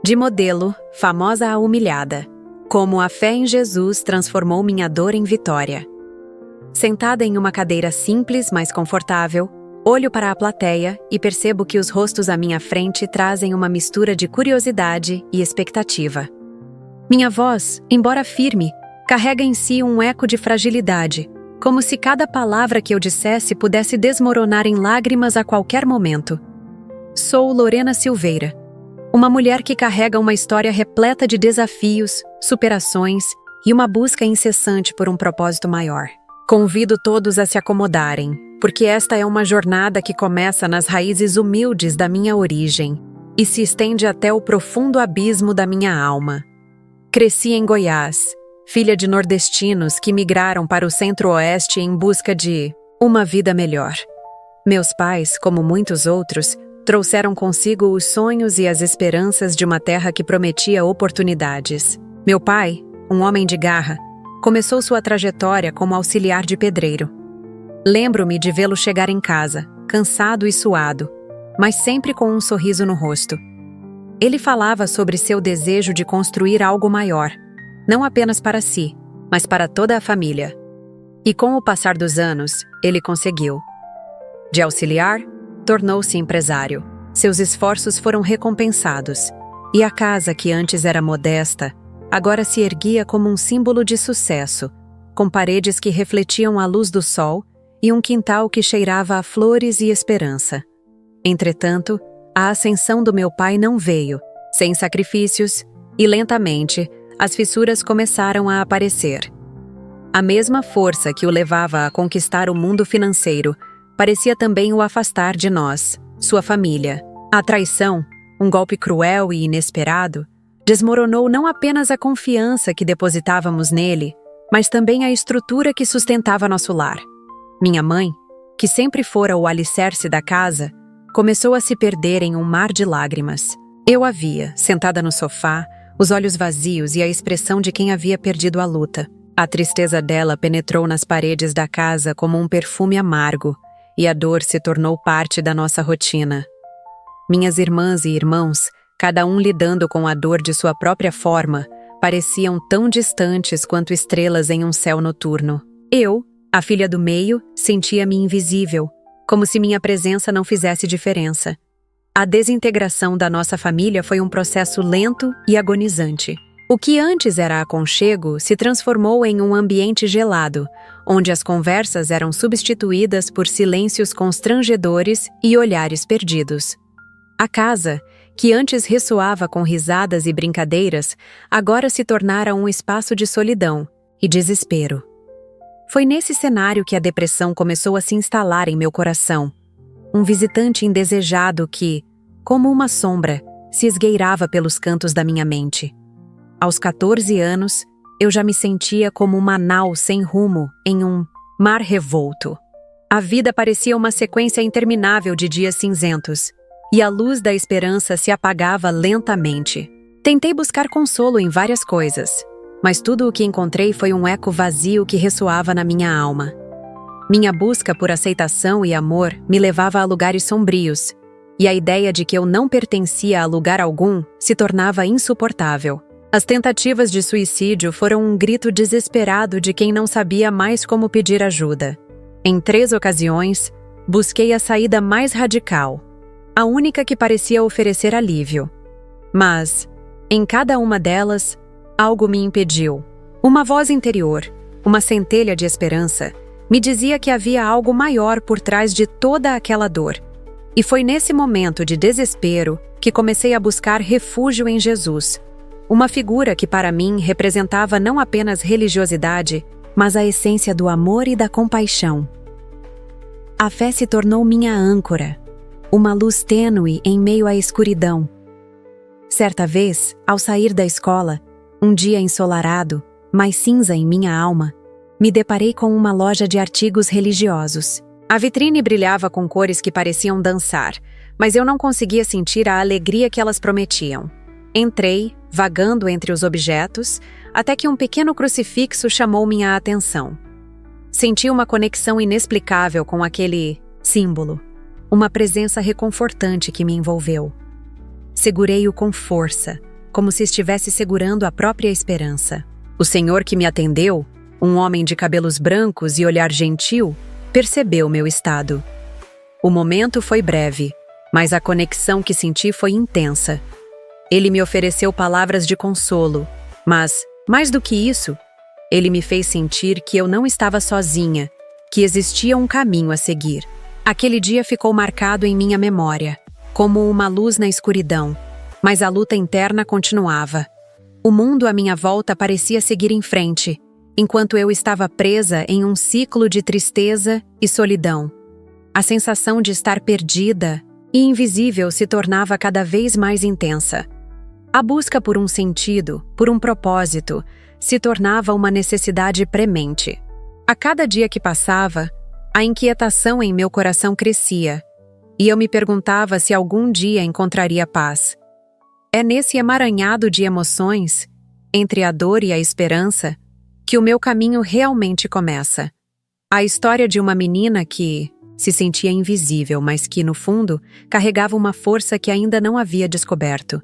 De modelo, famosa a humilhada, como a fé em Jesus transformou minha dor em vitória. Sentada em uma cadeira simples, mas confortável, olho para a plateia e percebo que os rostos à minha frente trazem uma mistura de curiosidade e expectativa. Minha voz, embora firme, carrega em si um eco de fragilidade, como se cada palavra que eu dissesse pudesse desmoronar em lágrimas a qualquer momento. Sou Lorena Silveira, uma mulher que carrega uma história repleta de desafios, superações e uma busca incessante por um propósito maior. Convido todos a se acomodarem, porque esta é uma jornada que começa nas raízes humildes da minha origem e se estende até o profundo abismo da minha alma. Cresci em Goiás, filha de nordestinos que migraram para o centro-oeste em busca de uma vida melhor. Meus pais, como muitos outros, trouxeram consigo os sonhos e as esperanças de uma terra que prometia oportunidades. Meu pai, um homem de garra, começou sua trajetória como auxiliar de pedreiro. Lembro-me de vê-lo chegar em casa, cansado e suado, mas sempre com um sorriso no rosto. Ele falava sobre seu desejo de construir algo maior, não apenas para si, mas para toda a família. E com o passar dos anos, ele conseguiu. De auxiliar, tornou-se empresário. Seus esforços foram recompensados, e a casa que antes era modesta, agora se erguia como um símbolo de sucesso, com paredes que refletiam a luz do sol e um quintal que cheirava a flores e esperança. Entretanto, a ascensão do meu pai não veio, sem sacrifícios, e lentamente, as fissuras começaram a aparecer. A mesma força que o levava a conquistar o mundo financeiro parecia também o afastar de nós, sua família. A traição, um golpe cruel e inesperado, desmoronou não apenas a confiança que depositávamos nele, mas também a estrutura que sustentava nosso lar. Minha mãe, que sempre fora o alicerce da casa, começou a se perder em um mar de lágrimas. Eu a via, sentada no sofá, os olhos vazios e a expressão de quem havia perdido a luta. A tristeza dela penetrou nas paredes da casa como um perfume amargo, e a dor se tornou parte da nossa rotina. Minhas irmãs e irmãos, cada um lidando com a dor de sua própria forma, pareciam tão distantes quanto estrelas em um céu noturno. Eu, a filha do meio, sentia-me invisível, como se minha presença não fizesse diferença. A desintegração da nossa família foi um processo lento e agonizante. O que antes era aconchego se transformou em um ambiente gelado, onde as conversas eram substituídas por silêncios constrangedores e olhares perdidos. A casa, que antes ressoava com risadas e brincadeiras, agora se tornara um espaço de solidão e desespero. Foi nesse cenário que a depressão começou a se instalar em meu coração. Um visitante indesejado que, como uma sombra, se esgueirava pelos cantos da minha mente. Aos 14 anos, eu já me sentia como uma nau sem rumo em um mar revolto. A vida parecia uma sequência interminável de dias cinzentos, e a luz da esperança se apagava lentamente. Tentei buscar consolo em várias coisas, mas tudo o que encontrei foi um eco vazio que ressoava na minha alma. Minha busca por aceitação e amor me levava a lugares sombrios, e a ideia de que eu não pertencia a lugar algum se tornava insuportável. As tentativas de suicídio foram um grito desesperado de quem não sabia mais como pedir ajuda. Em 3 ocasiões, busquei a saída mais radical, a única que parecia oferecer alívio. Mas, em cada uma delas, algo me impediu. Uma voz interior, uma centelha de esperança, me dizia que havia algo maior por trás de toda aquela dor. E foi nesse momento de desespero que comecei a buscar refúgio em Jesus, uma figura que para mim representava não apenas religiosidade, mas a essência do amor e da compaixão. A fé se tornou minha âncora, uma luz tênue em meio à escuridão. Certa vez, ao sair da escola, um dia ensolarado, mas cinza em minha alma, me deparei com uma loja de artigos religiosos. A vitrine brilhava com cores que pareciam dançar, mas eu não conseguia sentir a alegria que elas prometiam. Entrei, vagando entre os objetos, até que um pequeno crucifixo chamou minha atenção. Senti uma conexão inexplicável com aquele símbolo, uma presença reconfortante que me envolveu. Segurei-o com força, como se estivesse segurando a própria esperança. O senhor que me atendeu, um homem de cabelos brancos e olhar gentil, percebeu meu estado. O momento foi breve, mas a conexão que senti foi intensa. Ele me ofereceu palavras de consolo, mas, mais do que isso, ele me fez sentir que eu não estava sozinha, que existia um caminho a seguir. Aquele dia ficou marcado em minha memória, como uma luz na escuridão, mas a luta interna continuava. O mundo à minha volta parecia seguir em frente, enquanto eu estava presa em um ciclo de tristeza e solidão. A sensação de estar perdida e invisível se tornava cada vez mais intensa. A busca por um sentido, por um propósito, se tornava uma necessidade premente. A cada dia que passava, a inquietação em meu coração crescia, e eu me perguntava se algum dia encontraria paz. É nesse emaranhado de emoções, entre a dor e a esperança, que o meu caminho realmente começa. A história de uma menina que se sentia invisível, mas que, no fundo, carregava uma força que ainda não havia descoberto.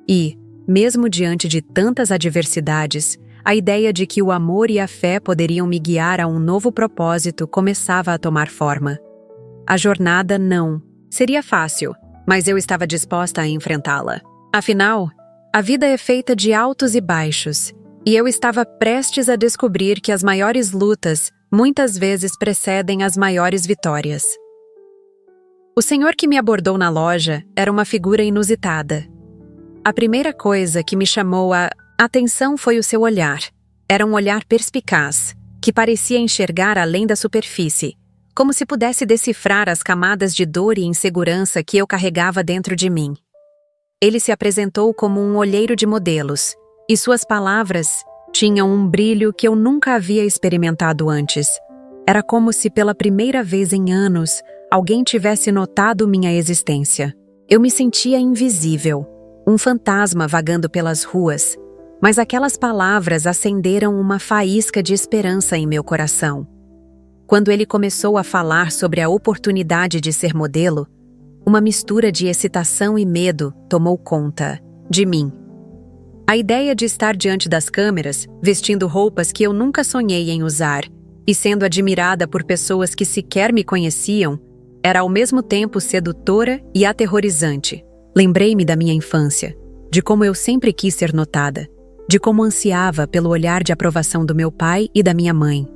E, mesmo diante de tantas adversidades, a ideia de que o amor e a fé poderiam me guiar a um novo propósito começava a tomar forma. A jornada não seria fácil, mas eu estava disposta a enfrentá-la. Afinal, a vida é feita de altos e baixos, e eu estava prestes a descobrir que as maiores lutas muitas vezes precedem as maiores vitórias. O senhor que me abordou na loja era uma figura inusitada. A primeira coisa que me chamou a atenção foi o seu olhar. Era um olhar perspicaz, que parecia enxergar além da superfície, como se pudesse decifrar as camadas de dor e insegurança que eu carregava dentro de mim. Ele se apresentou como um olheiro de modelos, e suas palavras tinham um brilho que eu nunca havia experimentado antes. Era como se pela primeira vez em anos alguém tivesse notado minha existência. Eu me sentia invisível, um fantasma vagando pelas ruas, mas aquelas palavras acenderam uma faísca de esperança em meu coração. Quando ele começou a falar sobre a oportunidade de ser modelo, uma mistura de excitação e medo tomou conta de mim. A ideia de estar diante das câmeras, vestindo roupas que eu nunca sonhei em usar e sendo admirada por pessoas que sequer me conheciam, era ao mesmo tempo sedutora e aterrorizante. Lembrei-me da minha infância, de como eu sempre quis ser notada, de como ansiava pelo olhar de aprovação do meu pai e da minha mãe.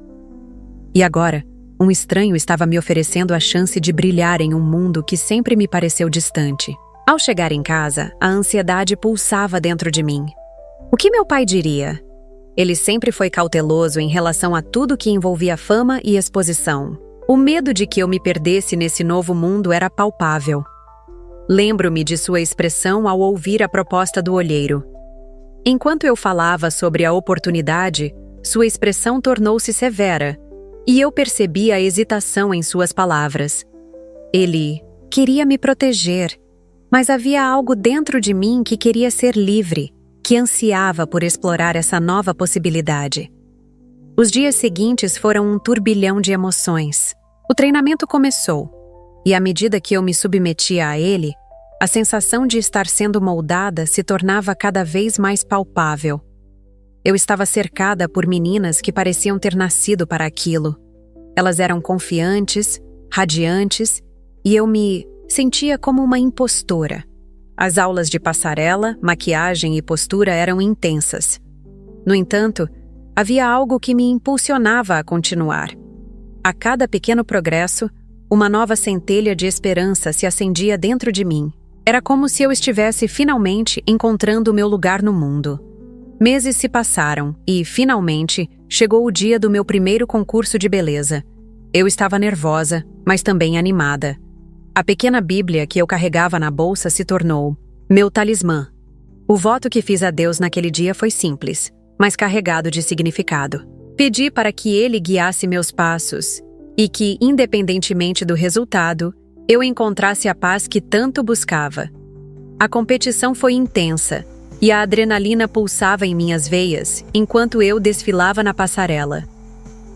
E agora, um estranho estava me oferecendo a chance de brilhar em um mundo que sempre me pareceu distante. Ao chegar em casa, a ansiedade pulsava dentro de mim. O que meu pai diria? Ele sempre foi cauteloso em relação a tudo que envolvia fama e exposição. O medo de que eu me perdesse nesse novo mundo era palpável. Lembro-me de sua expressão ao ouvir a proposta do olheiro. Enquanto eu falava sobre a oportunidade, sua expressão tornou-se severa, e eu percebi a hesitação em suas palavras. Ele queria me proteger, mas havia algo dentro de mim que queria ser livre, que ansiava por explorar essa nova possibilidade. Os dias seguintes foram um turbilhão de emoções. O treinamento começou, e à medida que eu me submetia a ele, a sensação de estar sendo moldada se tornava cada vez mais palpável. Eu estava cercada por meninas que pareciam ter nascido para aquilo. Elas eram confiantes, radiantes, e eu me sentia como uma impostora. As aulas de passarela, maquiagem e postura eram intensas. No entanto, havia algo que me impulsionava a continuar. A cada pequeno progresso, uma nova centelha de esperança se acendia dentro de mim. Era como se eu estivesse finalmente encontrando o meu lugar no mundo. Meses se passaram e, finalmente, chegou o dia do meu primeiro concurso de beleza. Eu estava nervosa, mas também animada. A pequena Bíblia que eu carregava na bolsa se tornou meu talismã. O voto que fiz a Deus naquele dia foi simples, mas carregado de significado. Pedi para que Ele guiasse meus passos e que, independentemente do resultado, eu encontrasse a paz que tanto buscava. A competição foi intensa e a adrenalina pulsava em minhas veias enquanto eu desfilava na passarela.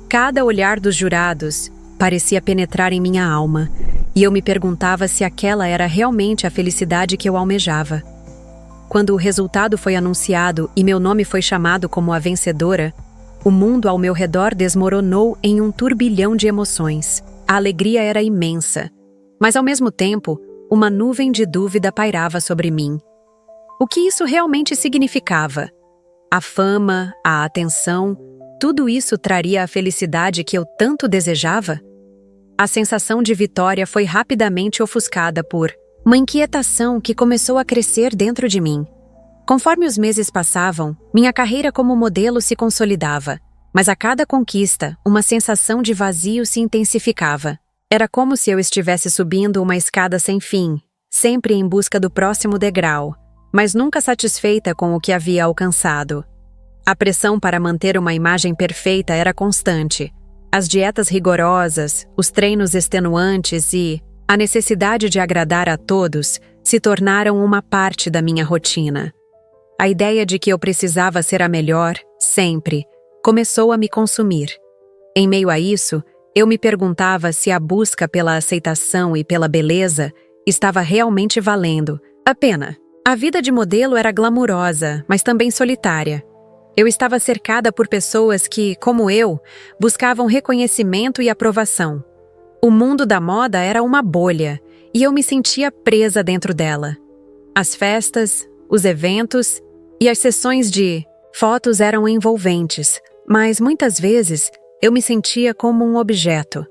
Cada olhar dos jurados parecia penetrar em minha alma, e eu me perguntava se aquela era realmente a felicidade que eu almejava. quando o resultado foi anunciado e meu nome foi chamado como a vencedora, o mundo ao meu redor desmoronou em um turbilhão de emoções. A alegria era imensa, mas ao mesmo tempo, uma nuvem de dúvida pairava sobre mim. O que isso realmente significava? A fama, a atenção, tudo isso traria a felicidade que eu tanto desejava? A sensação de vitória foi rapidamente ofuscada por uma inquietação que começou a crescer dentro de mim. Conforme os meses passavam, minha carreira como modelo se consolidava, mas a cada conquista, uma sensação de vazio se intensificava. Era como se eu estivesse subindo uma escada sem fim, sempre em busca do próximo degrau, mas nunca satisfeita com o que havia alcançado. A pressão para manter uma imagem perfeita era constante. As dietas rigorosas, os treinos extenuantes e a necessidade de agradar a todos se tornaram uma parte da minha rotina. A ideia de que eu precisava ser a melhor, sempre, começou a me consumir. Em meio a isso, eu me perguntava se a busca pela aceitação e pela beleza estava realmente valendo a pena. A vida de modelo era glamurosa, mas também solitária. Eu estava cercada por pessoas que, como eu, buscavam reconhecimento e aprovação. O mundo da moda era uma bolha, e eu me sentia presa dentro dela. As festas, os eventos e as sessões de fotos eram envolventes, mas muitas vezes eu me sentia como um objeto,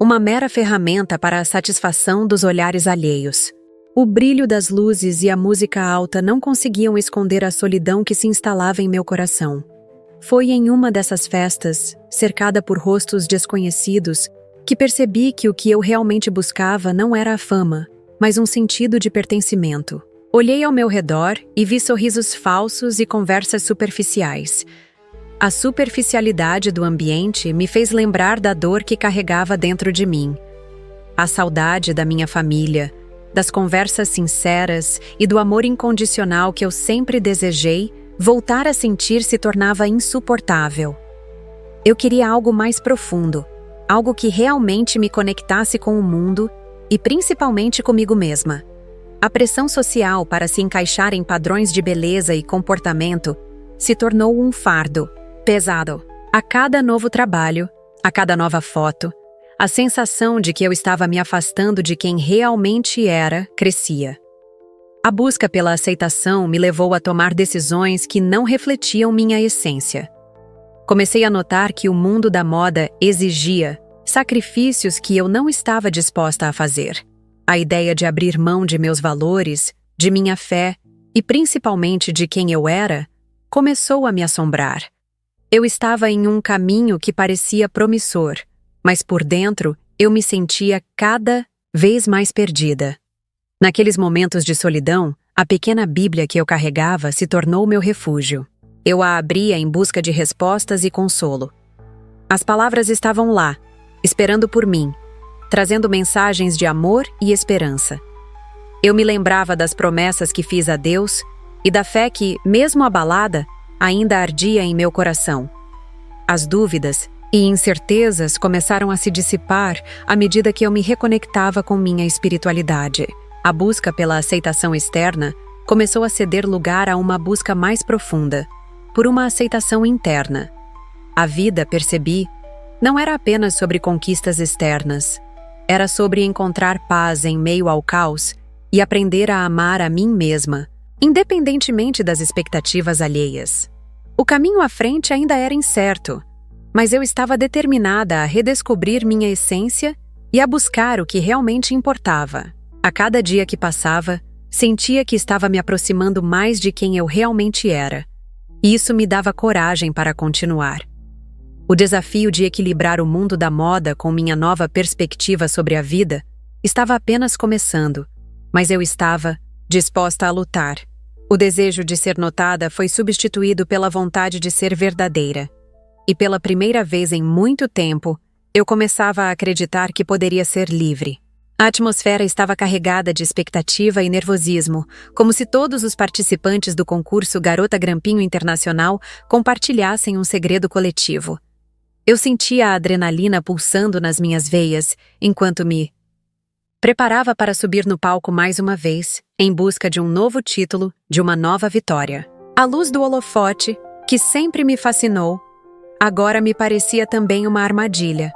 uma mera ferramenta para a satisfação dos olhares alheios. O brilho das luzes e a música alta não conseguiam esconder a solidão que se instalava em meu coração. Foi em uma dessas festas, cercada por rostos desconhecidos, que percebi que o que eu realmente buscava não era a fama, mas um sentido de pertencimento. Olhei ao meu redor e vi sorrisos falsos e conversas superficiais. A superficialidade do ambiente me fez lembrar da dor que carregava dentro de mim. A saudade da minha família, das conversas sinceras e do amor incondicional que eu sempre desejei, voltar a sentir se tornava insuportável. Eu queria algo mais profundo, algo que realmente me conectasse com o mundo e principalmente comigo mesma. A pressão social para se encaixar em padrões de beleza e comportamento se tornou um fardo, pesado. A cada novo trabalho, a cada nova foto, a sensação de que eu estava me afastando de quem realmente era crescia. A busca pela aceitação me levou a tomar decisões que não refletiam minha essência. Comecei a notar que o mundo da moda exigia sacrifícios que eu não estava disposta a fazer. A ideia de abrir mão de meus valores, de minha fé e principalmente de quem eu era, começou a me assombrar. Eu estava em um caminho que parecia promissor, mas por dentro eu me sentia cada vez mais perdida. Naqueles momentos de solidão, a pequena Bíblia que eu carregava se tornou meu refúgio. Eu a abria em busca de respostas e consolo. As palavras estavam lá, esperando por mim, trazendo mensagens de amor e esperança. Eu me lembrava das promessas que fiz a Deus e da fé que, mesmo abalada, ainda ardia em meu coração. As dúvidas e incertezas começaram a se dissipar à medida que eu me reconectava com minha espiritualidade. A busca pela aceitação externa começou a ceder lugar a uma busca mais profunda, por uma aceitação interna. A vida, percebi, não era apenas sobre conquistas externas. Era sobre encontrar paz em meio ao caos e aprender a amar a mim mesma, independentemente das expectativas alheias. O caminho à frente ainda era incerto, mas eu estava determinada a redescobrir minha essência e a buscar o que realmente importava. A cada dia que passava, sentia que estava me aproximando mais de quem eu realmente era. E isso me dava coragem para continuar. O desafio de equilibrar o mundo da moda com minha nova perspectiva sobre a vida estava apenas começando, mas eu estava disposta a lutar. O desejo de ser notada foi substituído pela vontade de ser verdadeira. E pela primeira vez em muito tempo, eu começava a acreditar que poderia ser livre. A atmosfera estava carregada de expectativa e nervosismo, como se todos os participantes do concurso Garota Grampinho Internacional compartilhassem um segredo coletivo. Eu sentia a adrenalina pulsando nas minhas veias enquanto me Preparava para subir no palco mais uma vez, em busca de um novo título, de uma nova vitória. A luz do holofote, que sempre me fascinou, agora me parecia também uma armadilha,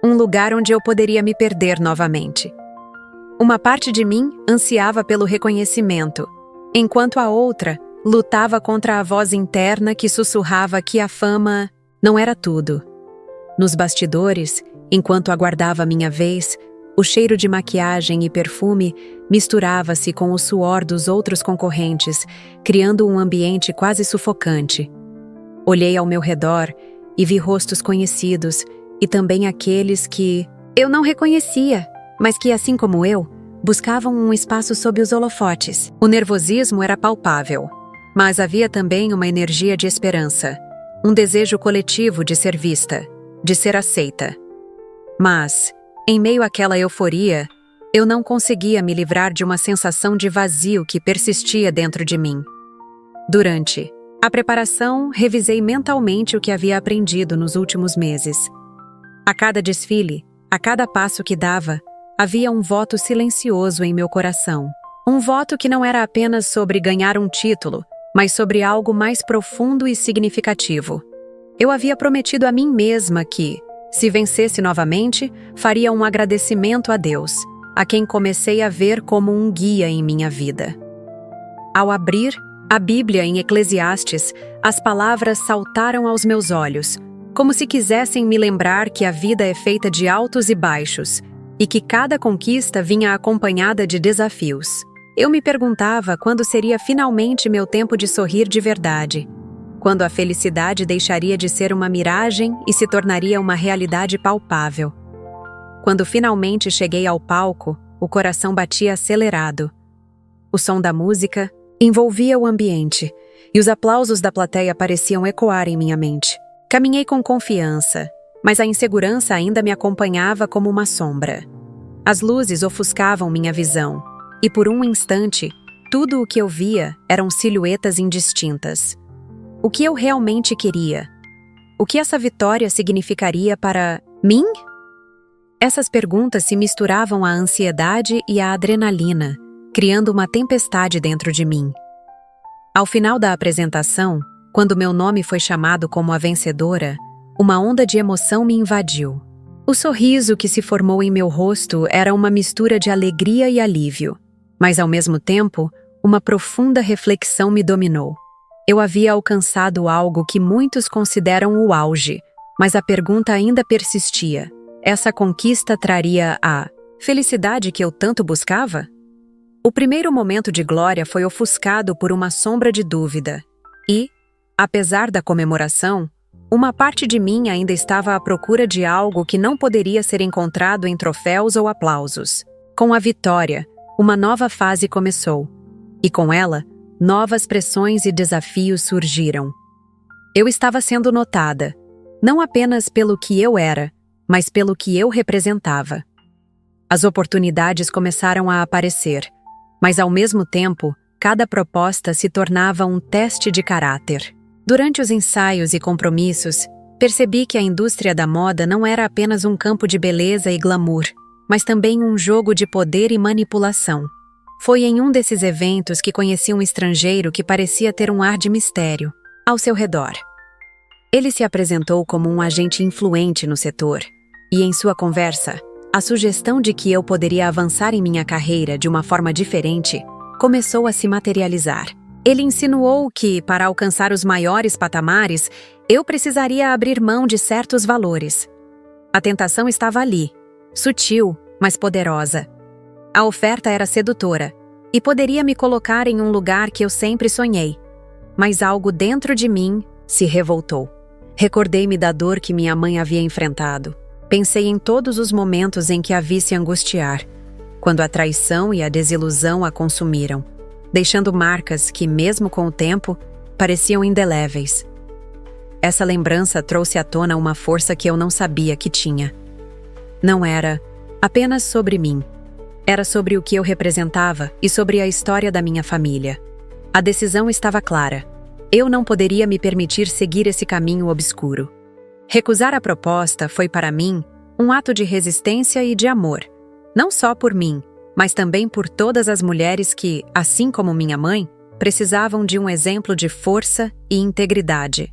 um lugar onde eu poderia me perder novamente. Uma parte de mim ansiava pelo reconhecimento, enquanto a outra lutava contra a voz interna que sussurrava que a fama não era tudo. Nos bastidores, enquanto aguardava minha vez, o cheiro de maquiagem e perfume misturava-se com o suor dos outros concorrentes, criando um ambiente quase sufocante. Olhei ao meu redor e vi rostos conhecidos e também aqueles que eu não reconhecia, mas que, assim como eu, buscavam um espaço sob os holofotes. O nervosismo era palpável, mas havia também uma energia de esperança, um desejo coletivo de ser vista, de ser aceita. Mas, em meio àquela euforia, eu não conseguia me livrar de uma sensação de vazio que persistia dentro de mim. Durante a preparação, revisei mentalmente o que havia aprendido nos últimos meses. A cada desfile, a cada passo que dava, havia um voto silencioso em meu coração. Um voto que não era apenas sobre ganhar um título, mas sobre algo mais profundo e significativo. Eu havia prometido a mim mesma que, se vencesse novamente, faria um agradecimento a Deus, a quem comecei a ver como um guia em minha vida. Ao abrir a Bíblia em Eclesiastes, as palavras saltaram aos meus olhos, como se quisessem me lembrar que a vida é feita de altos e baixos, e que cada conquista vinha acompanhada de desafios. Eu me perguntava quando seria finalmente meu tempo de sorrir de verdade, quando a felicidade deixaria de ser uma miragem e se tornaria uma realidade palpável. Quando finalmente cheguei ao palco, o coração batia acelerado. O som da música envolvia o ambiente, e os aplausos da plateia pareciam ecoar em minha mente. Caminhei com confiança, mas a insegurança ainda me acompanhava como uma sombra. As luzes ofuscavam minha visão, e por um instante, tudo o que eu via eram silhuetas indistintas. O que eu realmente queria? O que essa vitória significaria para mim? Essas perguntas se misturavam à ansiedade e à adrenalina, criando uma tempestade dentro de mim. Ao final da apresentação, quando meu nome foi chamado como a vencedora, uma onda de emoção me invadiu. O sorriso que se formou em meu rosto era uma mistura de alegria e alívio, mas ao mesmo tempo, uma profunda reflexão me dominou. Eu havia alcançado algo que muitos consideram o auge, mas a pergunta ainda persistia. Essa conquista traria a felicidade que eu tanto buscava? O primeiro momento de glória foi ofuscado por uma sombra de dúvida. E, apesar da comemoração, uma parte de mim ainda estava à procura de algo que não poderia ser encontrado em troféus ou aplausos. Com a vitória, uma nova fase começou. E com ela, novas pressões e desafios surgiram. Eu estava sendo notada, não apenas pelo que eu era, mas pelo que eu representava. As oportunidades começaram a aparecer, mas ao mesmo tempo, cada proposta se tornava um teste de caráter. Durante os ensaios e compromissos, percebi que a indústria da moda não era apenas um campo de beleza e glamour, mas também um jogo de poder e manipulação. Foi em um desses eventos que conheci um estrangeiro que parecia ter um ar de mistério ao seu redor. Ele se apresentou como um agente influente no setor, e em sua conversa, a sugestão de que eu poderia avançar em minha carreira de uma forma diferente começou a se materializar. Ele insinuou que, para alcançar os maiores patamares, eu precisaria abrir mão de certos valores. A tentação estava ali, sutil, mas poderosa. A oferta era sedutora, e poderia me colocar em um lugar que eu sempre sonhei. Mas algo dentro de mim se revoltou. Recordei-me da dor que minha mãe havia enfrentado. Pensei em todos os momentos em que a vi se angustiar, quando a traição e a desilusão a consumiram, deixando marcas que, mesmo com o tempo, pareciam indeléveis. Essa lembrança trouxe à tona uma força que eu não sabia que tinha. Não era apenas sobre mim. Era sobre o que eu representava e sobre a história da minha família. A decisão estava clara. Eu não poderia me permitir seguir esse caminho obscuro. Recusar a proposta foi para mim um ato de resistência e de amor, não só por mim, mas também por todas as mulheres que, assim como minha mãe, precisavam de um exemplo de força e integridade.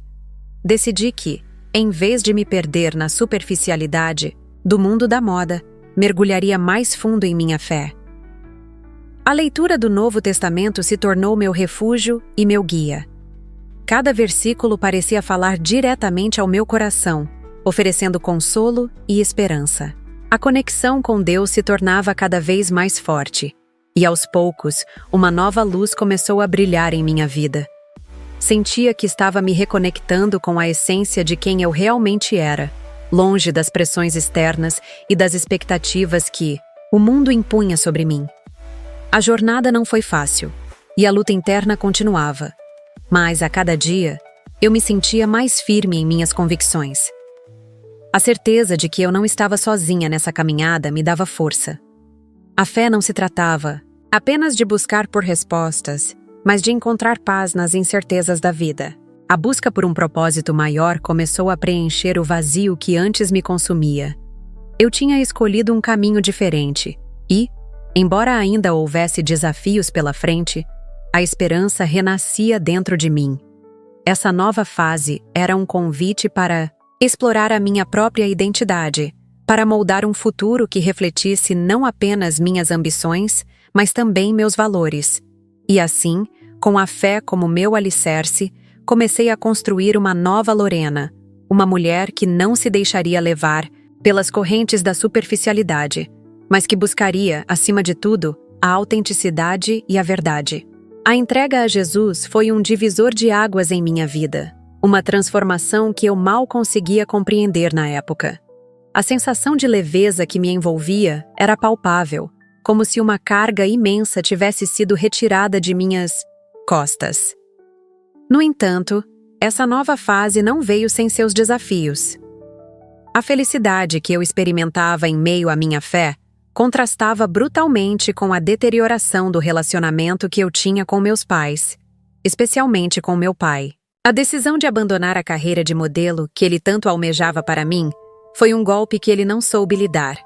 Decidi que, em vez de me perder na superficialidade do mundo da moda, mergulharia mais fundo em minha fé. A leitura do Novo Testamento se tornou meu refúgio e meu guia. Cada versículo parecia falar diretamente ao meu coração, oferecendo consolo e esperança. A conexão com Deus se tornava cada vez mais forte, e aos poucos, uma nova luz começou a brilhar em minha vida. Sentia que estava me reconectando com a essência de quem eu realmente era, longe das pressões externas e das expectativas que o mundo impunha sobre mim. A jornada não foi fácil, e a luta interna continuava, mas a cada dia, eu me sentia mais firme em minhas convicções. A certeza de que eu não estava sozinha nessa caminhada me dava força. A fé não se tratava apenas de buscar por respostas, mas de encontrar paz nas incertezas da vida. A busca por um propósito maior começou a preencher o vazio que antes me consumia. Eu tinha escolhido um caminho diferente e, embora ainda houvesse desafios pela frente, a esperança renascia dentro de mim. Essa nova fase era um convite para explorar a minha própria identidade, para moldar um futuro que refletisse não apenas minhas ambições, mas também meus valores. E assim, com a fé como meu alicerce, comecei a construir uma nova Lorena, uma mulher que não se deixaria levar pelas correntes da superficialidade, mas que buscaria, acima de tudo, a autenticidade e a verdade. A entrega a Jesus foi um divisor de águas em minha vida, uma transformação que eu mal conseguia compreender na época. A sensação de leveza que me envolvia era palpável, como se uma carga imensa tivesse sido retirada de minhas costas. No entanto, essa nova fase não veio sem seus desafios. A felicidade que eu experimentava em meio à minha fé contrastava brutalmente com a deterioração do relacionamento que eu tinha com meus pais, especialmente com meu pai. A decisão de abandonar a carreira de modelo que ele tanto almejava para mim foi um golpe que ele não soube lidar.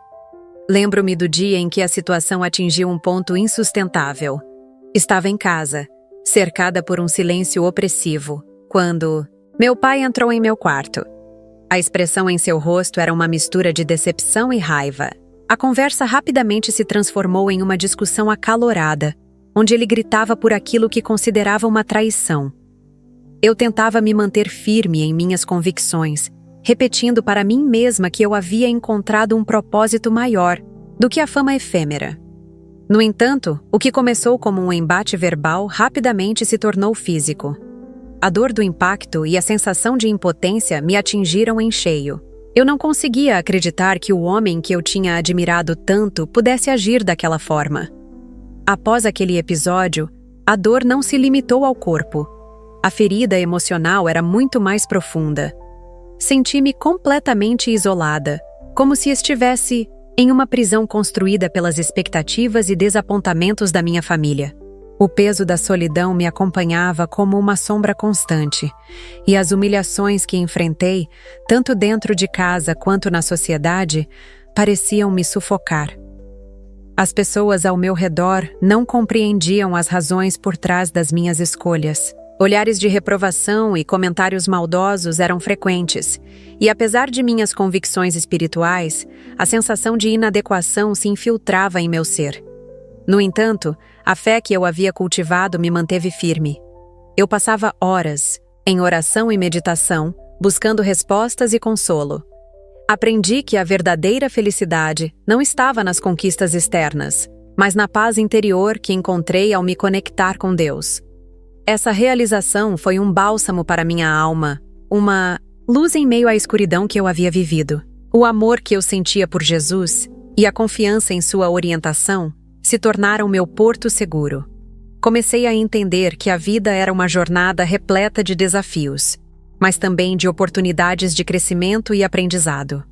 Lembro-me do dia em que a situação atingiu um ponto insustentável. Estava em casa, cercada por um silêncio opressivo, quando meu pai entrou em meu quarto. A expressão em seu rosto era uma mistura de decepção e raiva. A conversa rapidamente se transformou em uma discussão acalorada, onde ele gritava por aquilo que considerava uma traição. Eu tentava me manter firme em minhas convicções, repetindo para mim mesma que eu havia encontrado um propósito maior do que a fama efêmera. No entanto, o que começou como um embate verbal rapidamente se tornou físico. A dor do impacto e a sensação de impotência me atingiram em cheio. Eu não conseguia acreditar que o homem que eu tinha admirado tanto pudesse agir daquela forma. Após aquele episódio, a dor não se limitou ao corpo. A ferida emocional era muito mais profunda. Senti-me completamente isolada, como se estivesse em uma prisão construída pelas expectativas e desapontamentos da minha família. O peso da solidão me acompanhava como uma sombra constante, e as humilhações que enfrentei, tanto dentro de casa quanto na sociedade, pareciam me sufocar. As pessoas ao meu redor não compreendiam as razões por trás das minhas escolhas. Olhares de reprovação e comentários maldosos eram frequentes, e apesar de minhas convicções espirituais, a sensação de inadequação se infiltrava em meu ser. No entanto, a fé que eu havia cultivado me manteve firme. Eu passava horas, em oração e meditação, buscando respostas e consolo. Aprendi que a verdadeira felicidade não estava nas conquistas externas, mas na paz interior que encontrei ao me conectar com Deus. Essa realização foi um bálsamo para minha alma, uma luz em meio à escuridão que eu havia vivido. O amor que eu sentia por Jesus e a confiança em sua orientação se tornaram meu porto seguro. Comecei a entender que a vida era uma jornada repleta de desafios, mas também de oportunidades de crescimento e aprendizado.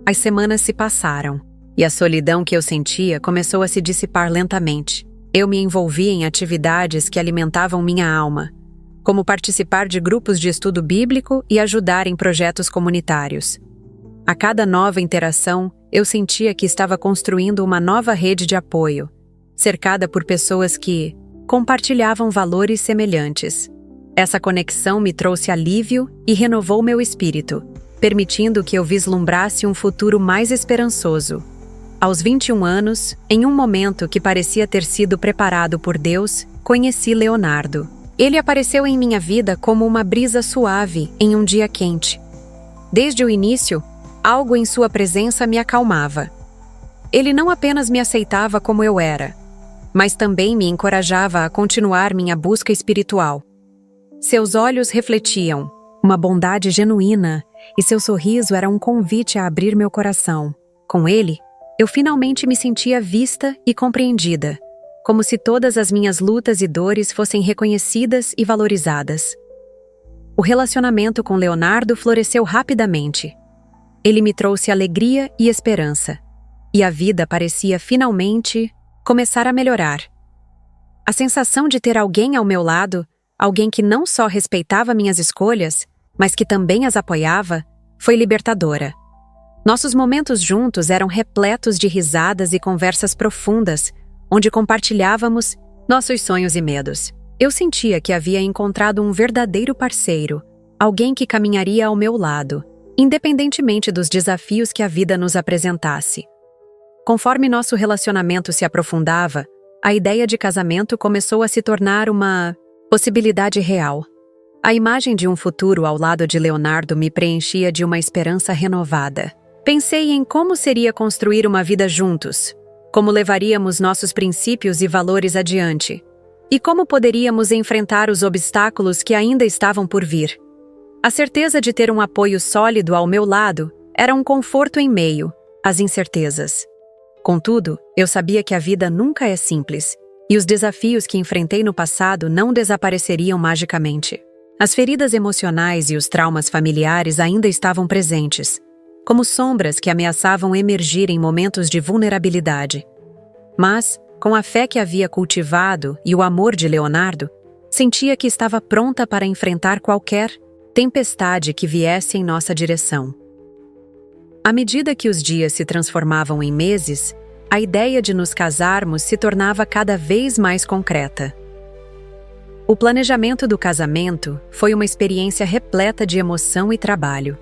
As semanas se passaram, e a solidão que eu sentia começou a se dissipar lentamente. Eu me envolvi em atividades que alimentavam minha alma, como participar de grupos de estudo bíblico e ajudar em projetos comunitários. A cada nova interação, eu sentia que estava construindo uma nova rede de apoio, cercada por pessoas que compartilhavam valores semelhantes. Essa conexão me trouxe alívio e renovou meu espírito, permitindo que eu vislumbrasse um futuro mais esperançoso. Aos 21 anos, em um momento que parecia ter sido preparado por Deus, conheci Leonardo. Ele apareceu em minha vida como uma brisa suave em um dia quente. Desde o início, algo em sua presença me acalmava. Ele não apenas me aceitava como eu era, mas também me encorajava a continuar minha busca espiritual. Seus olhos refletiam uma bondade genuína e seu sorriso era um convite a abrir meu coração. Com ele, eu finalmente me sentia vista e compreendida, como se todas as minhas lutas e dores fossem reconhecidas e valorizadas. O relacionamento com Leonardo floresceu rapidamente. Ele me trouxe alegria e esperança, e a vida parecia finalmente começar a melhorar. A sensação de ter alguém ao meu lado, alguém que não só respeitava minhas escolhas, mas que também as apoiava, foi libertadora. Nossos momentos juntos eram repletos de risadas e conversas profundas, onde compartilhávamos nossos sonhos e medos. Eu sentia que havia encontrado um verdadeiro parceiro, alguém que caminharia ao meu lado, independentemente dos desafios que a vida nos apresentasse. Conforme nosso relacionamento se aprofundava, a ideia de casamento começou a se tornar uma possibilidade real. A imagem de um futuro ao lado de Leonardo me preenchia de uma esperança renovada. Pensei em como seria construir uma vida juntos, como levaríamos nossos princípios e valores adiante, e como poderíamos enfrentar os obstáculos que ainda estavam por vir. A certeza de ter um apoio sólido ao meu lado era um conforto em meio às incertezas. Contudo, eu sabia que a vida nunca é simples, e os desafios que enfrentei no passado não desapareceriam magicamente. As feridas emocionais e os traumas familiares ainda estavam presentes, como sombras que ameaçavam emergir em momentos de vulnerabilidade. Mas, com a fé que havia cultivado e o amor de Leonardo, sentia que estava pronta para enfrentar qualquer tempestade que viesse em nossa direção. À medida que os dias se transformavam em meses, a ideia de nos casarmos se tornava cada vez mais concreta. O planejamento do casamento foi uma experiência repleta de emoção e trabalho.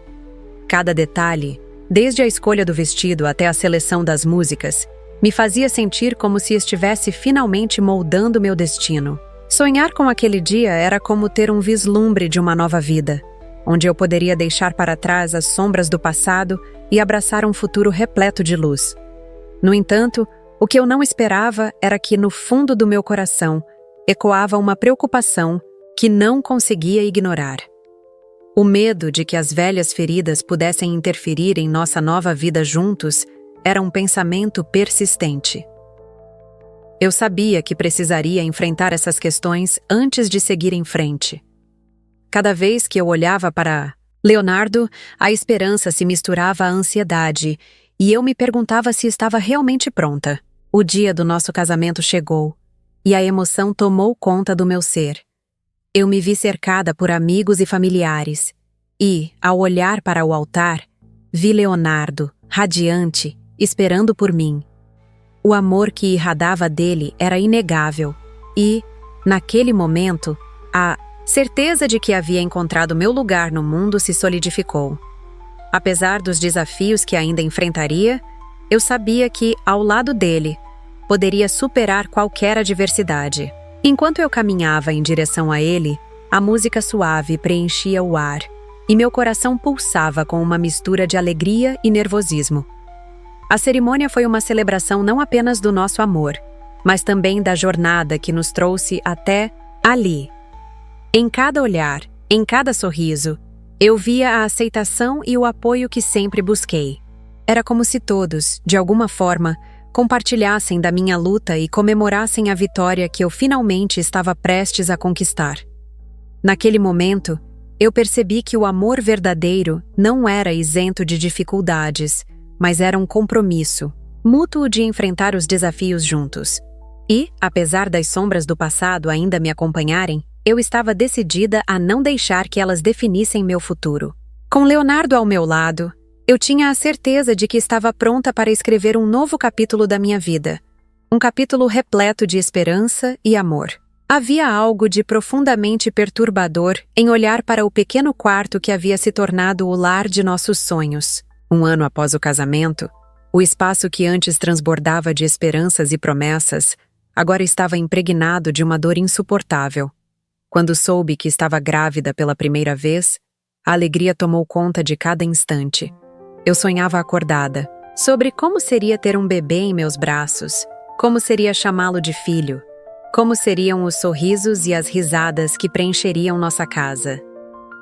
Cada detalhe, desde a escolha do vestido até a seleção das músicas, me fazia sentir como se estivesse finalmente moldando meu destino. Sonhar com aquele dia era como ter um vislumbre de uma nova vida, onde eu poderia deixar para trás as sombras do passado e abraçar um futuro repleto de luz. No entanto, o que eu não esperava era que, no fundo do meu coração, ecoava uma preocupação que não conseguia ignorar. O medo de que as velhas feridas pudessem interferir em nossa nova vida juntos era um pensamento persistente. Eu sabia que precisaria enfrentar essas questões antes de seguir em frente. Cada vez que eu olhava para Leonardo, a esperança se misturava à ansiedade, e eu me perguntava se estava realmente pronta. O dia do nosso casamento chegou, e a emoção tomou conta do meu ser. Eu me vi cercada por amigos e familiares, e, ao olhar para o altar, vi Leonardo, radiante, esperando por mim. O amor que irradiava dele era inegável, e, naquele momento, a certeza de que havia encontrado meu lugar no mundo se solidificou. Apesar dos desafios que ainda enfrentaria, eu sabia que, ao lado dele, poderia superar qualquer adversidade. Enquanto eu caminhava em direção a ele, a música suave preenchia o ar, e meu coração pulsava com uma mistura de alegria e nervosismo. A cerimônia foi uma celebração não apenas do nosso amor, mas também da jornada que nos trouxe até ali. Em cada olhar, em cada sorriso, eu via a aceitação e o apoio que sempre busquei. Era como se todos, de alguma forma, compartilhassem da minha luta e comemorassem a vitória que eu finalmente estava prestes a conquistar. Naquele momento, eu percebi que o amor verdadeiro não era isento de dificuldades, mas era um compromisso mútuo de enfrentar os desafios juntos. E, apesar das sombras do passado ainda me acompanharem, eu estava decidida a não deixar que elas definissem meu futuro. Com Leonardo ao meu lado, Eu tinha a certeza de que estava pronta para escrever um novo capítulo da minha vida. Um capítulo repleto de esperança e amor. Havia algo de profundamente perturbador em olhar para o pequeno quarto que havia se tornado o lar de nossos sonhos. Um ano após o casamento, o espaço que antes transbordava de esperanças e promessas, agora estava impregnado de uma dor insuportável. Quando soube que estava grávida pela primeira vez, a alegria tomou conta de cada instante. Eu sonhava acordada, sobre como seria ter um bebê em meus braços, como seria chamá-lo de filho, como seriam os sorrisos e as risadas que preencheriam nossa casa.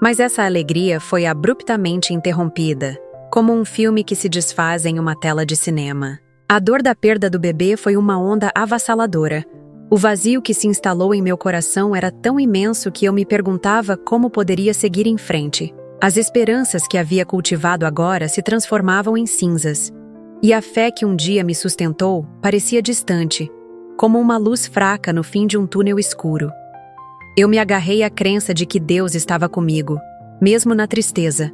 Mas essa alegria foi abruptamente interrompida, como um filme que se desfaz em uma tela de cinema. A dor da perda do bebê foi uma onda avassaladora. O vazio que se instalou em meu coração era tão imenso que eu me perguntava como poderia seguir em frente. As esperanças que havia cultivado agora se transformavam em cinzas, e a fé que um dia me sustentou parecia distante, como uma luz fraca no fim de um túnel escuro. Eu me agarrei à crença de que Deus estava comigo, mesmo na tristeza.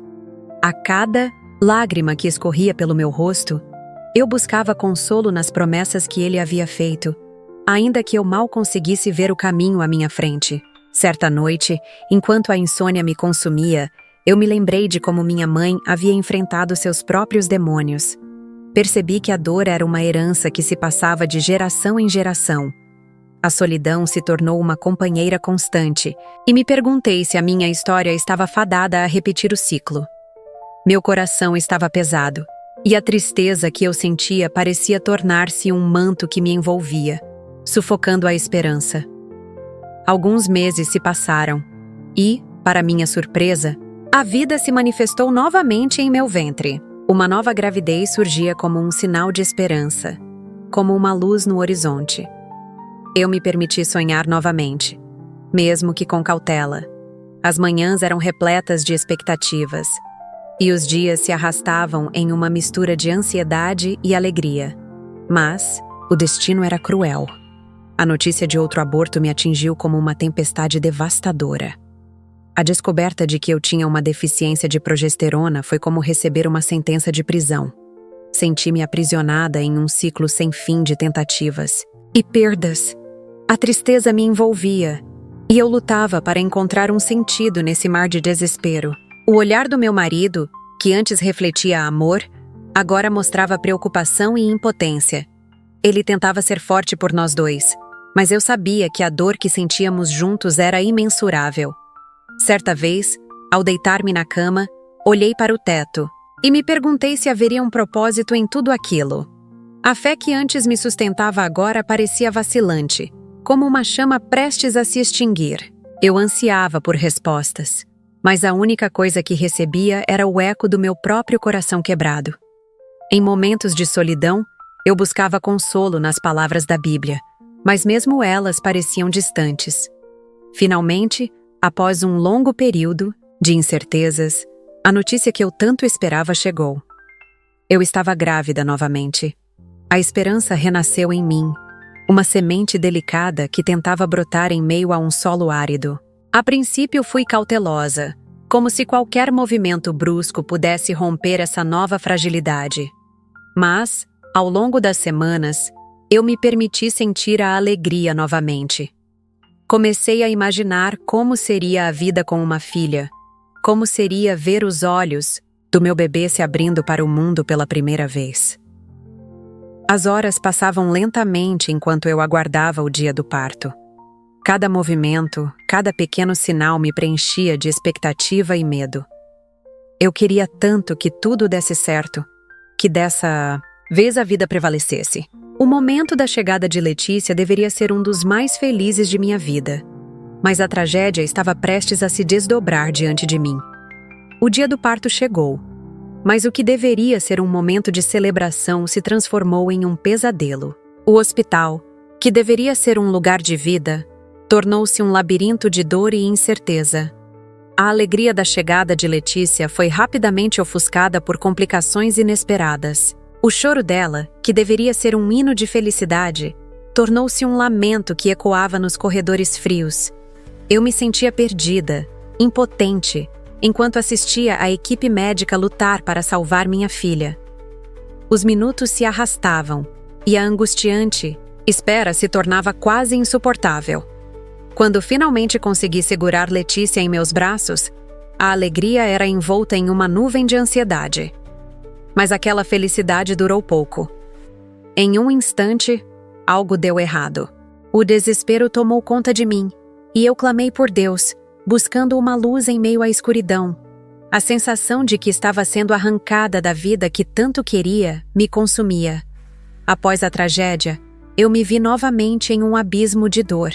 A cada lágrima que escorria pelo meu rosto, eu buscava consolo nas promessas que Ele havia feito, ainda que eu mal conseguisse ver o caminho à minha frente. Certa noite, enquanto a insônia me consumia, eu me lembrei de como minha mãe havia enfrentado seus próprios demônios. Percebi que a dor era uma herança que se passava de geração em geração. A solidão se tornou uma companheira constante, e me perguntei se a minha história estava fadada a repetir o ciclo. Meu coração estava pesado, e a tristeza que eu sentia parecia tornar-se um manto que me envolvia, sufocando a esperança. Alguns meses se passaram, e, para minha surpresa, a vida se manifestou novamente em meu ventre. Uma nova gravidez surgia como um sinal de esperança, como uma luz no horizonte. Eu me permiti sonhar novamente, mesmo que com cautela. As manhãs eram repletas de expectativas, e os dias se arrastavam em uma mistura de ansiedade e alegria. Mas o destino era cruel. A notícia de outro aborto me atingiu como uma tempestade devastadora. A descoberta de que eu tinha uma deficiência de progesterona foi como receber uma sentença de prisão. Senti-me aprisionada em um ciclo sem fim de tentativas e perdas. A tristeza me envolvia, e eu lutava para encontrar um sentido nesse mar de desespero. O olhar do meu marido, que antes refletia amor, agora mostrava preocupação e impotência. Ele tentava ser forte por nós dois, mas eu sabia que a dor que sentíamos juntos era imensurável. Certa vez, ao deitar-me na cama, olhei para o teto e me perguntei se haveria um propósito em tudo aquilo. A fé que antes me sustentava agora parecia vacilante, como uma chama prestes a se extinguir. Eu ansiava por respostas, mas a única coisa que recebia era o eco do meu próprio coração quebrado. Em momentos de solidão, eu buscava consolo nas palavras da Bíblia, mas mesmo elas pareciam distantes. Finalmente, após um longo período de incertezas, a notícia que eu tanto esperava chegou. Eu estava grávida novamente. A esperança renasceu em mim, uma semente delicada que tentava brotar em meio a um solo árido. A princípio fui cautelosa, como se qualquer movimento brusco pudesse romper essa nova fragilidade. Mas, ao longo das semanas, eu me permiti sentir a alegria novamente. Comecei a imaginar como seria a vida com uma filha, como seria ver os olhos do meu bebê se abrindo para o mundo pela primeira vez. As horas passavam lentamente enquanto eu aguardava o dia do parto. Cada movimento, cada pequeno sinal me preenchia de expectativa e medo. Eu queria tanto que tudo desse certo, que dessa vez a vida prevalecesse. O momento da chegada de Letícia deveria ser um dos mais felizes de minha vida, mas a tragédia estava prestes a se desdobrar diante de mim. O dia do parto chegou, mas o que deveria ser um momento de celebração se transformou em um pesadelo. O hospital, que deveria ser um lugar de vida, tornou-se um labirinto de dor e incerteza. A alegria da chegada de Letícia foi rapidamente ofuscada por complicações inesperadas. O choro dela, que deveria ser um hino de felicidade, tornou-se um lamento que ecoava nos corredores frios. Eu me sentia perdida, impotente, enquanto assistia a equipe médica lutar para salvar minha filha. Os minutos se arrastavam, e a angustiante espera se tornava quase insuportável. Quando finalmente consegui segurar Letícia em meus braços, a alegria era envolta em uma nuvem de ansiedade. Mas aquela felicidade durou pouco. Em um instante, algo deu errado. O desespero tomou conta de mim, e eu clamei por Deus, buscando uma luz em meio à escuridão. A sensação de que estava sendo arrancada da vida que tanto queria me consumia. Após a tragédia, eu me vi novamente em um abismo de dor.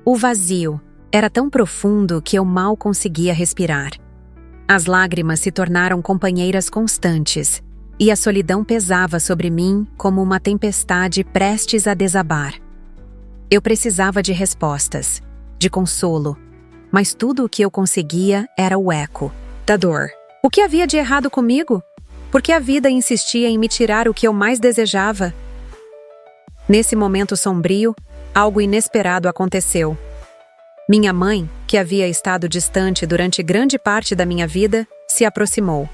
O vazio era tão profundo que eu mal conseguia respirar. As lágrimas se tornaram companheiras constantes, e a solidão pesava sobre mim como uma tempestade prestes a desabar. Eu precisava de respostas, de consolo, mas tudo o que eu conseguia era o eco da dor. O que havia de errado comigo? Por que a vida insistia em me tirar o que eu mais desejava? Nesse momento sombrio, algo inesperado aconteceu. Minha mãe, que havia estado distante durante grande parte da minha vida, se aproximou.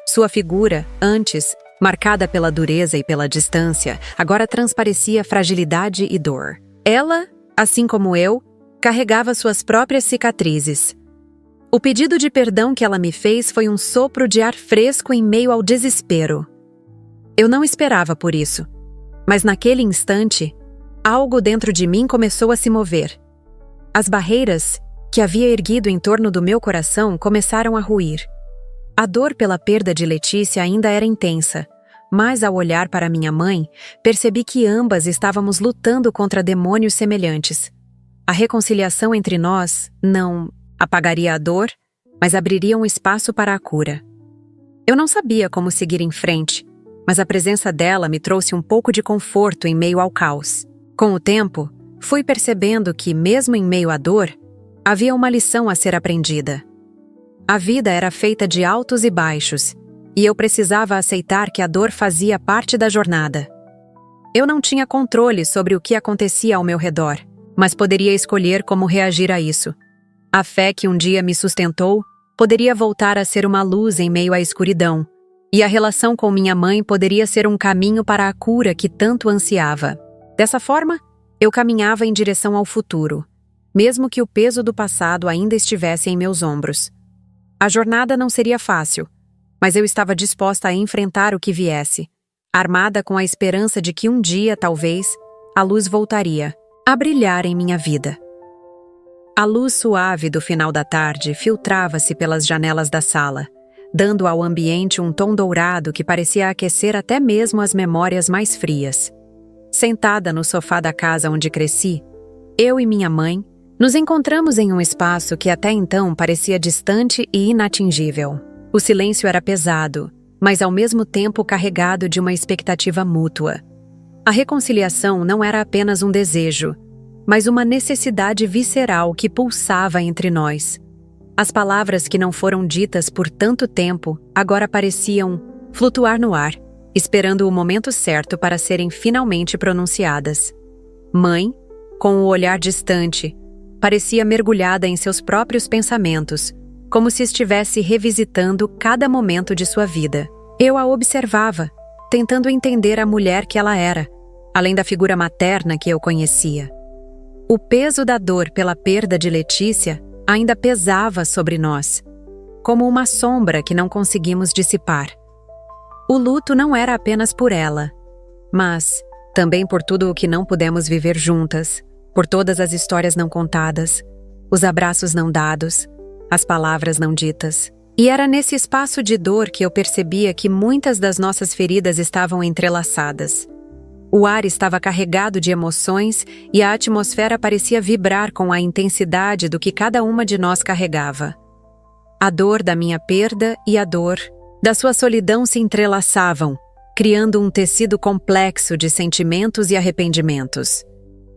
Sua figura, antes marcada pela dureza e pela distância, agora transparecia fragilidade e dor. Ela, assim como eu, carregava suas próprias cicatrizes. O pedido de perdão que ela me fez foi um sopro de ar fresco em meio ao desespero. Eu não esperava por isso, mas naquele instante, algo dentro de mim começou a se mover. As barreiras que havia erguido em torno do meu coração começaram a ruir. A dor pela perda de Letícia ainda era intensa, mas ao olhar para minha mãe, percebi que ambas estávamos lutando contra demônios semelhantes. A reconciliação entre nós não apagaria a dor, mas abriria um espaço para a cura. Eu não sabia como seguir em frente, mas a presença dela me trouxe um pouco de conforto em meio ao caos. Com o tempo, fui percebendo que, mesmo em meio à dor, havia uma lição a ser aprendida. A vida era feita de altos e baixos, e eu precisava aceitar que a dor fazia parte da jornada. Eu não tinha controle sobre o que acontecia ao meu redor, mas poderia escolher como reagir a isso. A fé que um dia me sustentou poderia voltar a ser uma luz em meio à escuridão, e a relação com minha mãe poderia ser um caminho para a cura que tanto ansiava. Dessa forma, eu caminhava em direção ao futuro, mesmo que o peso do passado ainda estivesse em meus ombros. A jornada não seria fácil, mas eu estava disposta a enfrentar o que viesse, armada com a esperança de que um dia, talvez, a luz voltaria a brilhar em minha vida. A luz suave do final da tarde filtrava-se pelas janelas da sala, dando ao ambiente um tom dourado que parecia aquecer até mesmo as memórias mais frias. Sentada no sofá da casa onde cresci, eu e minha mãe nos encontramos em um espaço que até então parecia distante e inatingível. O silêncio era pesado, mas ao mesmo tempo carregado de uma expectativa mútua. A reconciliação não era apenas um desejo, mas uma necessidade visceral que pulsava entre nós. As palavras que não foram ditas por tanto tempo agora pareciam flutuar no ar, esperando o momento certo para serem finalmente pronunciadas. Mãe, com o olhar distante, parecia mergulhada em seus próprios pensamentos, como se estivesse revisitando cada momento de sua vida. Eu a observava, tentando entender a mulher que ela era, além da figura materna que eu conhecia. O peso da dor pela perda de Letícia ainda pesava sobre nós, como uma sombra que não conseguimos dissipar. O luto não era apenas por ela, mas também por tudo o que não pudemos viver juntas, por todas as histórias não contadas, os abraços não dados, as palavras não ditas. E era nesse espaço de dor que eu percebia que muitas das nossas feridas estavam entrelaçadas. O ar estava carregado de emoções e a atmosfera parecia vibrar com a intensidade do que cada uma de nós carregava. A dor da minha perda e a dor da sua solidão se entrelaçavam, criando um tecido complexo de sentimentos e arrependimentos.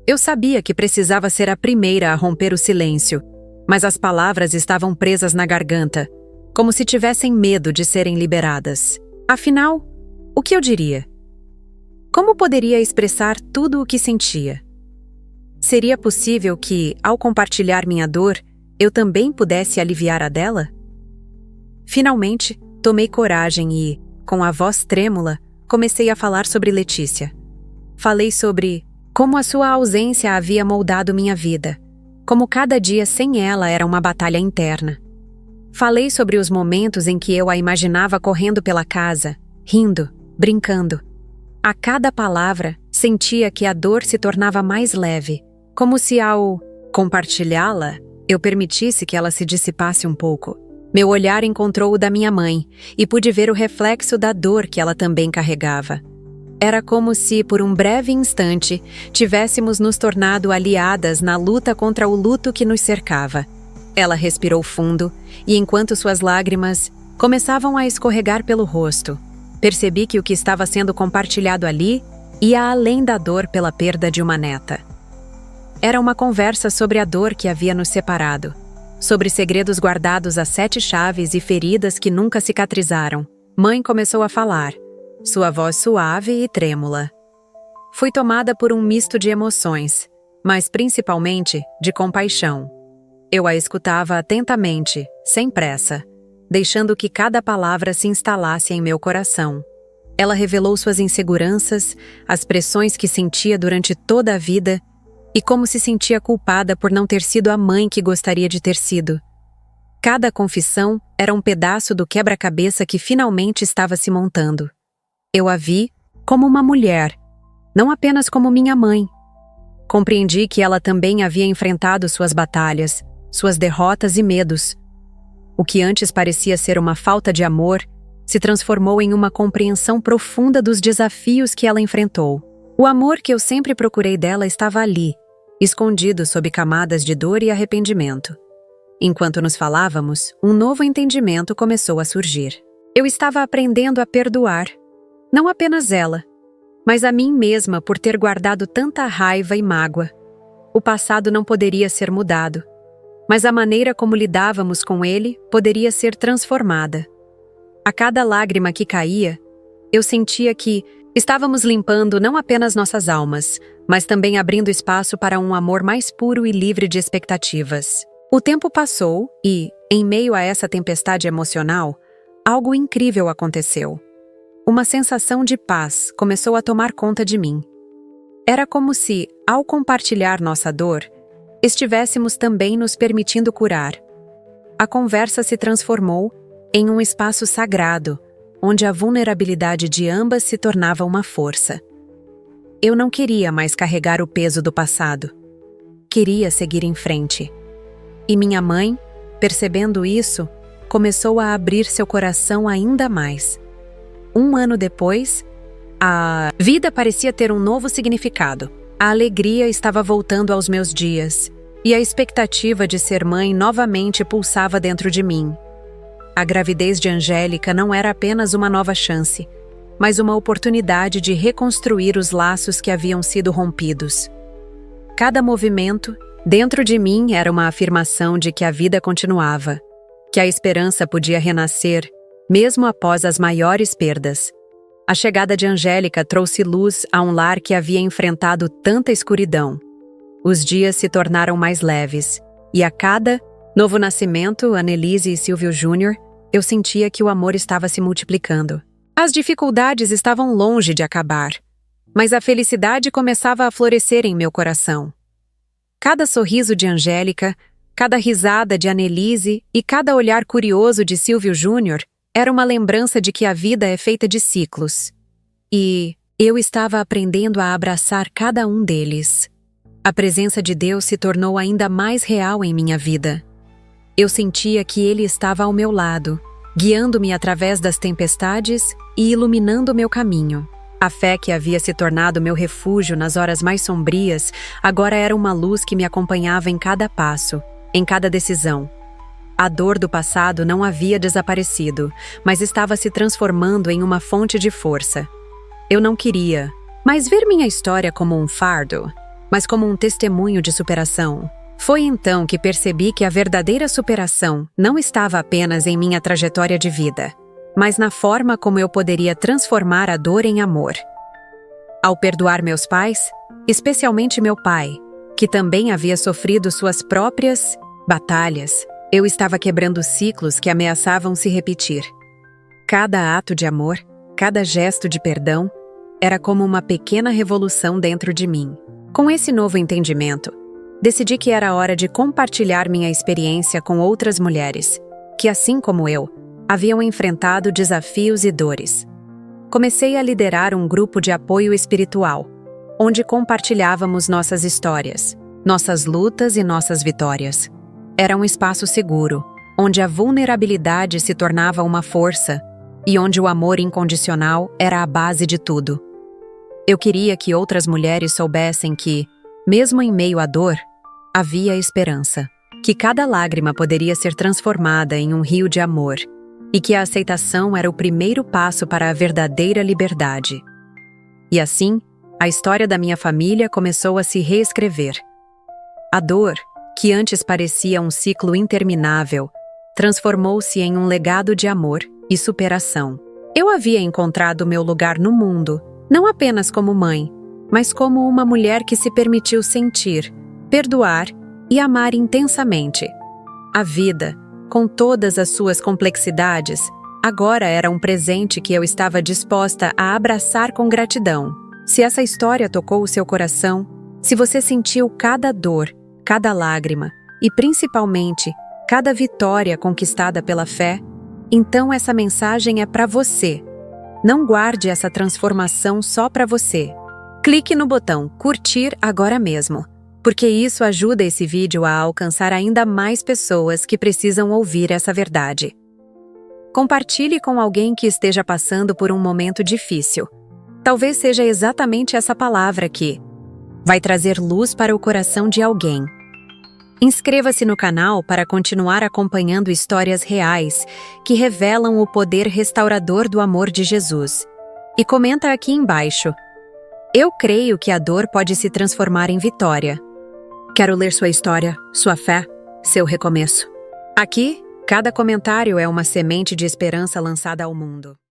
Eu sabia que precisava ser a primeira a romper o silêncio, mas as palavras estavam presas na garganta, como se tivessem medo de serem liberadas. Afinal, o que eu diria? Como poderia expressar tudo o que sentia? Seria possível que, ao compartilhar minha dor, eu também pudesse aliviar a dela? Finalmente, tomei coragem e, com a voz trêmula, comecei a falar sobre Letícia. Falei sobre como a sua ausência havia moldado minha vida, como cada dia sem ela era uma batalha interna. Falei sobre os momentos em que eu a imaginava correndo pela casa, rindo, brincando. A cada palavra, sentia que a dor se tornava mais leve, como se ao compartilhá-la, eu permitisse que ela se dissipasse um pouco. Meu olhar encontrou o da minha mãe e pude ver o reflexo da dor que ela também carregava. Era como se, por um breve instante, tivéssemos nos tornado aliadas na luta contra o luto que nos cercava. Ela respirou fundo e, enquanto suas lágrimas começavam a escorregar pelo rosto, percebi que o que estava sendo compartilhado ali ia além da dor pela perda de uma neta. Era uma conversa sobre a dor que havia nos separado, sobre segredos guardados a 7 chaves e feridas que nunca cicatrizaram. Mãe começou a falar, sua voz suave e trêmula. Fui tomada por um misto de emoções, mas principalmente de compaixão. Eu a escutava atentamente, sem pressa, deixando que cada palavra se instalasse em meu coração. Ela revelou suas inseguranças, as pressões que sentia durante toda a vida e como se sentia culpada por não ter sido a mãe que gostaria de ter sido. Cada confissão era um pedaço do quebra-cabeça que finalmente estava se montando. Eu a vi como uma mulher, não apenas como minha mãe. Compreendi que ela também havia enfrentado suas batalhas, suas derrotas e medos. O que antes parecia ser uma falta de amor se transformou em uma compreensão profunda dos desafios que ela enfrentou. O amor que eu sempre procurei dela estava ali, escondido sob camadas de dor e arrependimento. Enquanto nos falávamos, um novo entendimento começou a surgir. Eu estava aprendendo a perdoar, não apenas ela, mas a mim mesma por ter guardado tanta raiva e mágoa. O passado não poderia ser mudado, mas a maneira como lidávamos com ele poderia ser transformada. A cada lágrima que caía, eu sentia que estávamos limpando não apenas nossas almas, mas também abrindo espaço para um amor mais puro e livre de expectativas. O tempo passou e, em meio a essa tempestade emocional, algo incrível aconteceu. Uma sensação de paz começou a tomar conta de mim. Era como se, ao compartilhar nossa dor, estivéssemos também nos permitindo curar. A conversa se transformou em um espaço sagrado, onde a vulnerabilidade de ambas se tornava uma força. Eu não queria mais carregar o peso do passado. Queria seguir em frente. E minha mãe, percebendo isso, começou a abrir seu coração ainda mais. 1 ano depois, a vida parecia ter um novo significado. A alegria estava voltando aos meus dias, e a expectativa de ser mãe novamente pulsava dentro de mim. A gravidez de Angélica não era apenas uma nova chance, mas uma oportunidade de reconstruir os laços que haviam sido rompidos. Cada movimento, dentro de mim, era uma afirmação de que a vida continuava, que a esperança podia renascer, mesmo após as maiores perdas. A chegada de Angélica trouxe luz a um lar que havia enfrentado tanta escuridão. Os dias se tornaram mais leves, e a cada novo nascimento, Annelise e Silvio Júnior, eu sentia que o amor estava se multiplicando. As dificuldades estavam longe de acabar, mas a felicidade começava a florescer em meu coração. Cada sorriso de Angélica, cada risada de Annelise e cada olhar curioso de Silvio Júnior era uma lembrança de que a vida é feita de ciclos. E eu estava aprendendo a abraçar cada um deles. A presença de Deus se tornou ainda mais real em minha vida. Eu sentia que Ele estava ao meu lado, guiando-me através das tempestades e iluminando meu caminho. A fé que havia se tornado meu refúgio nas horas mais sombrias, agora era uma luz que me acompanhava em cada passo, em cada decisão. A dor do passado não havia desaparecido, mas estava se transformando em uma fonte de força. Eu não queria mais ver minha história como um fardo, mas como um testemunho de superação. Foi então que percebi que a verdadeira superação não estava apenas em minha trajetória de vida, mas na forma como eu poderia transformar a dor em amor. Ao perdoar meus pais, especialmente meu pai, que também havia sofrido suas próprias batalhas, Eu estava quebrando ciclos que ameaçavam se repetir. Cada ato de amor, cada gesto de perdão, era como uma pequena revolução dentro de mim. Com esse novo entendimento, decidi que era hora de compartilhar minha experiência com outras mulheres, que, assim como eu, haviam enfrentado desafios e dores. Comecei a liderar um grupo de apoio espiritual, onde compartilhávamos nossas histórias, nossas lutas e nossas vitórias. Era um espaço seguro, onde a vulnerabilidade se tornava uma força e onde o amor incondicional era a base de tudo. Eu queria que outras mulheres soubessem que, mesmo em meio à dor, havia esperança, que cada lágrima poderia ser transformada em um rio de amor e que a aceitação era o primeiro passo para a verdadeira liberdade. E assim, a história da minha família começou a se reescrever. A dor, que antes parecia um ciclo interminável, transformou-se em um legado de amor e superação. Eu havia encontrado meu lugar no mundo, não apenas como mãe, mas como uma mulher que se permitiu sentir, perdoar e amar intensamente. A vida, com todas as suas complexidades, agora era um presente que eu estava disposta a abraçar com gratidão. Se essa história tocou o seu coração, se você sentiu cada dor, cada lágrima e, principalmente, cada vitória conquistada pela fé, então essa mensagem é para você. Não guarde essa transformação só para você. Clique no botão curtir agora mesmo, porque isso ajuda esse vídeo a alcançar ainda mais pessoas que precisam ouvir essa verdade. Compartilhe com alguém que esteja passando por um momento difícil. Talvez seja exatamente essa palavra que vai trazer luz para o coração de alguém. Inscreva-se no canal para continuar acompanhando histórias reais que revelam o poder restaurador do amor de Jesus. E comenta aqui embaixo: eu creio que a dor pode se transformar em vitória. Quero ler sua história, sua fé, seu recomeço. Aqui, cada comentário é uma semente de esperança lançada ao mundo.